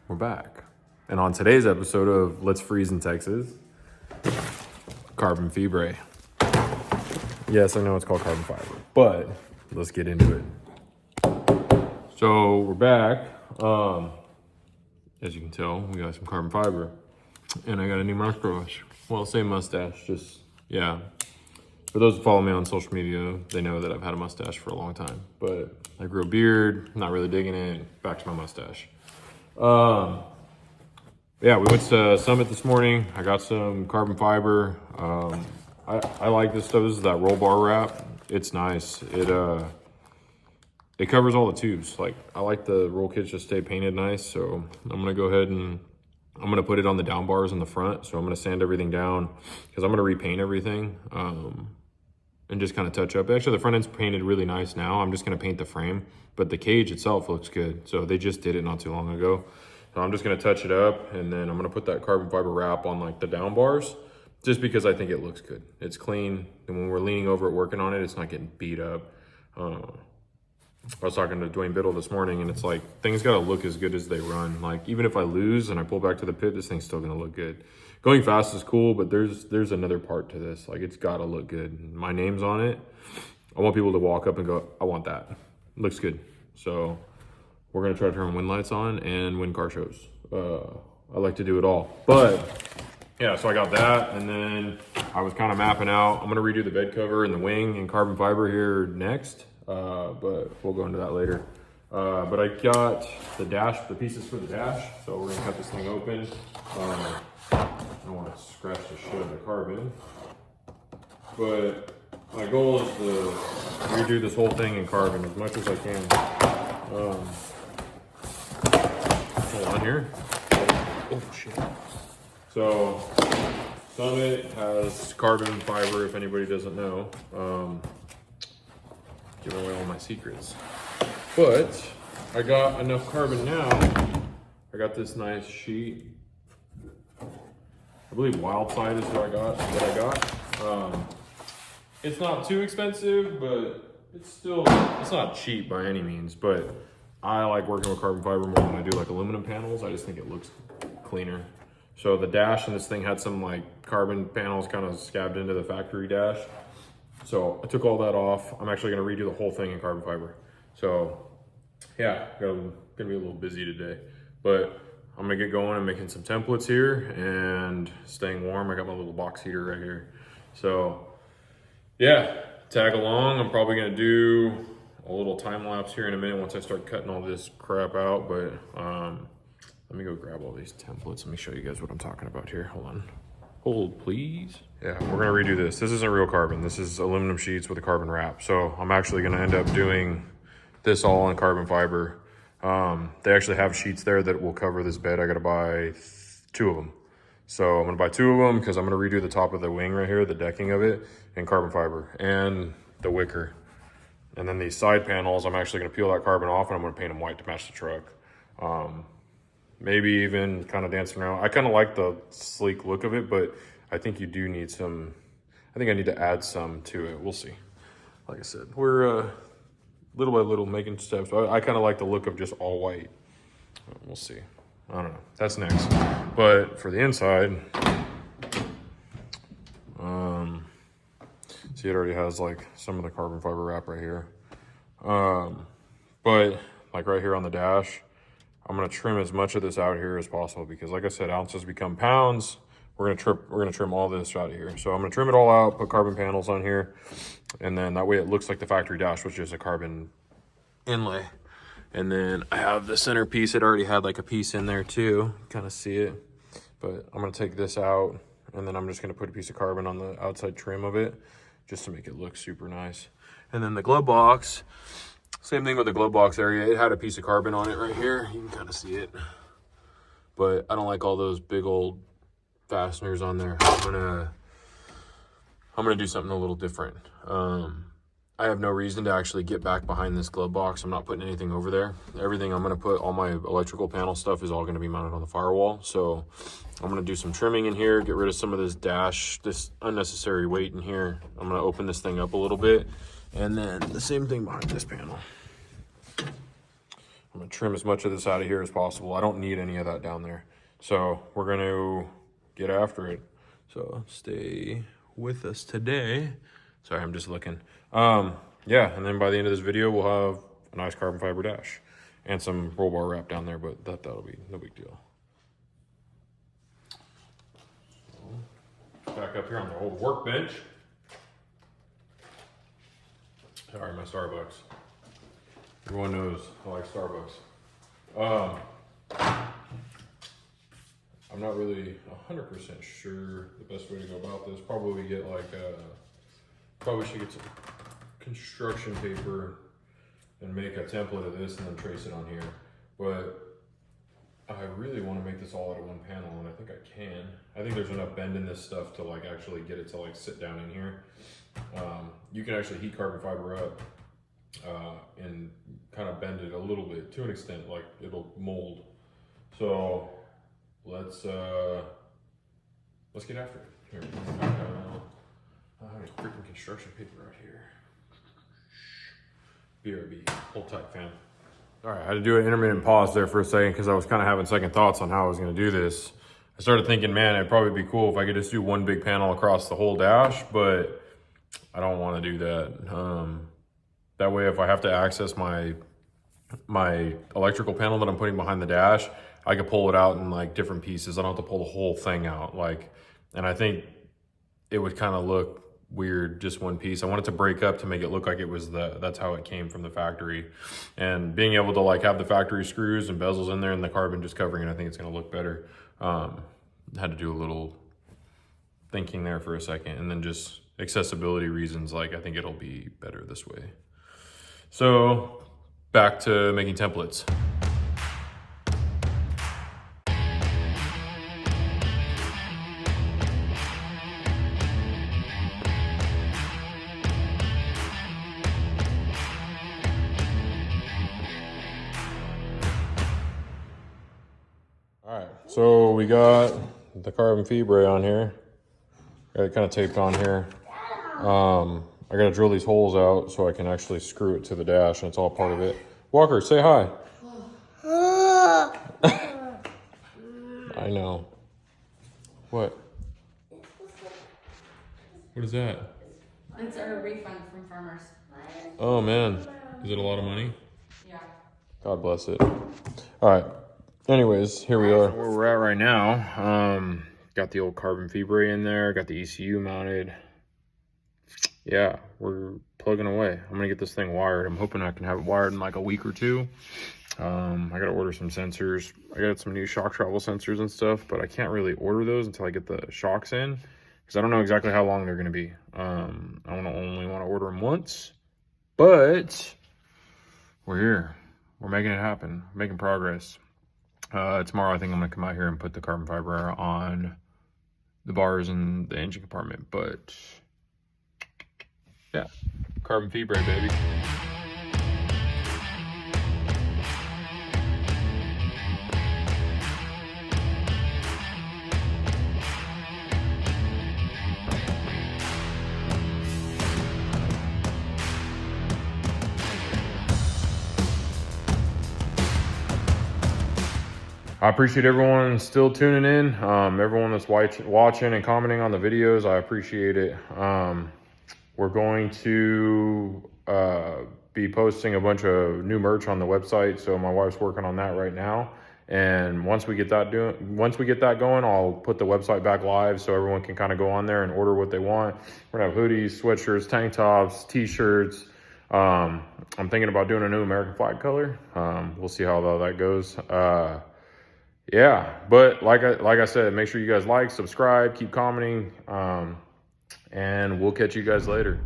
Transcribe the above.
We're back. And on today's episode of Let's Freeze in Texas, carbon fibre. Yes, I know it's called carbon fiber, but let's get into it. So we're back. As you can tell, we got some carbon fiber. And I got a new mustache. Well, same mustache, just, yeah. For those who follow me on social media, they know that I've had a mustache for a long time. But I grew a beard, not really digging it, back to my mustache. Yeah, we went to Summit this morning. I got some carbon fiber. I like this stuff. This is that roll bar wrap. It's nice. It covers all the tubes. Like, I like the roll kits just stay painted nice. So I'm gonna go ahead and I'm gonna put it on the down bars in the front. So I'm gonna sand everything down because I'm gonna repaint everything and just kind of touch up. Actually, the front end's painted really nice now. I'm just gonna paint the frame, but the cage itself looks good. So they just did it not too long ago. So I'm just gonna touch it up, and then I'm gonna put that carbon fiber wrap on like the down bars, just because I think it looks good. It's clean, and when we're leaning over it working on it, it's not getting beat up. I was talking to Dwayne Biddle this morning, and it's like, things gotta look as good as they run. Like, even if I lose and I pull back to the pit, this thing's still gonna look good. Going fast is cool, but there's another part to this. Like, it's gotta look good. My name's on it. I want people to walk up and go, I want that. Looks good. So we're gonna try to turn wind lights on and win car shows. I like to do it all. But yeah, so I got that, and then I was kind of mapping out. I'm gonna redo the bed cover and the wing in carbon fiber here next. But we'll go into that later. But I got the pieces for the dash. So we're gonna cut this thing open. I don't want to scratch the shit out of the carbon. But my goal is to redo this whole thing in carbon as much as I can. Hold on here. Oh shit. So Summit has carbon fiber, if anybody doesn't know. Giving away all my secrets. But I got enough carbon now. I got this nice sheet. I believe Wildside is what I got. It's not too expensive, but it's not cheap by any means. But I like working with carbon fiber more than I do like aluminum panels. I just think it looks cleaner. So the dash in this thing had some like carbon panels kind of scabbed into the factory dash. So I took all that off. I'm actually gonna redo the whole thing in carbon fiber. So yeah, gonna be a little busy today, but I'm gonna get going and making some templates here and staying warm. I got my little box heater right here. So yeah, tag along. I'm probably gonna do a little time lapse here in a minute once I start cutting all this crap out, but let me go grab all these templates. Let me show you guys what I'm talking about here. Hold on. Hold, please. Yeah, we're gonna redo this. This isn't real carbon. This is aluminum sheets with a carbon wrap. So I'm actually gonna end up doing this all in carbon fiber. They actually have sheets there that will cover this bed. I gotta buy 2 of them. So I'm gonna buy 2 of them because I'm gonna redo the top of the wing right here, the decking of it, in carbon fiber and the wicker. And then these side panels, I'm actually gonna peel that carbon off and I'm gonna paint them white to match the truck. Maybe even kind of dancing around. I kind of like the sleek look of it, but I think you do need some, I think I need to add some to it. We'll see. Like I said, we're little by little making steps. I kind of like the look of just all white. We'll see. I don't know. That's next. But for the inside, see, it already has like some of the carbon fiber wrap right here. But like right here on the dash, I'm gonna trim as much of this out here as possible because, like I said, ounces become pounds. We're gonna trim all this out of here. So I'm gonna trim it all out, put carbon panels on here, and then that way it looks like the factory dash, which is a carbon inlay. And then I have the center piece. It already had like a piece in there too. Kind of see it, but I'm gonna take this out, and then I'm just gonna put a piece of carbon on the outside trim of it, just to make it look super nice. And then the glove box. Same thing with the glove box area. It had a piece of carbon on it right here. You can kind of see it. But I don't like all those big old fasteners on there. I'm gonna do something a little different. I have no reason to actually get back behind this glove box. I'm not putting anything over there. Everything I'm gonna put, all my electrical panel stuff is all gonna be mounted on the firewall. So I'm gonna do some trimming in here, get rid of some of this dash, this unnecessary weight in here. I'm gonna open this thing up a little bit. And then the same thing behind this panel. I'm gonna trim as much of this out of here as possible. I don't need any of that down there. So we're gonna get after it. So stay with us today. Sorry, I'm just looking. Yeah, and then by the end of this video, we'll have a nice carbon fiber dash and some roll bar wrap down there, but that'll be no big deal. Back up here on the old workbench. Sorry, my Starbucks. Everyone knows I like Starbucks. I'm not really 100% sure the best way to go about this. Probably get like, probably should get some construction paper and make a template of this and then trace it on here. But I really want to make this all out of one panel, and I think I can. I think there's enough bend in this stuff to like actually get it to like sit down in here. You can actually heat carbon fiber up and kind of bend it a little bit to an extent, like it'll mold. So let's get after it. Here, I have a freaking construction paper right here. BRB, hold tight, fam. All right, I had to do an intermittent pause there for a second because I was kind of having second thoughts on how I was going to do this. I started thinking, man, it'd probably be cool if I could just do one big panel across the whole dash, but I don't want to do that. That way, if I have to access my electrical panel that I'm putting behind the dash, I could pull it out in like different pieces. I don't have to pull the whole thing out. And I think it would kind of look weird just one piece. I want it to break up to make it look like it was that's how it came from the factory. And being able to like have the factory screws and bezels in there and the carbon just covering it, I think it's going to look better. Had to do a little thinking there for a second, and then just accessibility reasons, like I think it'll be better this way. So back to making templates. All right, so we got the carbon fibre on here. Got it kind of taped on here. I gotta drill these holes out so I can actually screw it to the dash, and it's all part of it. Walker, say hi. I know. What? What is that? It's a refund from farmers. Oh man, is it a lot of money? Yeah. God bless it. All right. Anyways, here we are. Where we're at right now. Got the old carbon fibre in there. Got the ECU mounted. Yeah, we're plugging away. I'm gonna get this thing wired. I'm hoping I can have it wired in like a week or two. I gotta order some sensors. I got some new shock travel sensors and stuff, but I can't really order those until I get the shocks in, because I don't know exactly how long they're gonna be. I only want to order them once, but we're here. We're making it happen. Making progress. Tomorrow I think I'm gonna come out here and put the carbon fiber on the bars in the engine compartment, but yeah, carbon fibre, baby. I appreciate everyone still tuning in. Everyone that's watching and commenting on the videos, I appreciate it. We're going to be posting a bunch of new merch on the website, so my wife's working on that right now. And once we get that going, I'll put the website back live so everyone can kind of go on there and order what they want. We're gonna have hoodies, sweatshirts, tank tops, t-shirts. I'm thinking about doing a new American flag color. We'll see how that goes. Yeah, but like I said, make sure you guys like, subscribe, keep commenting, and we'll catch you guys later.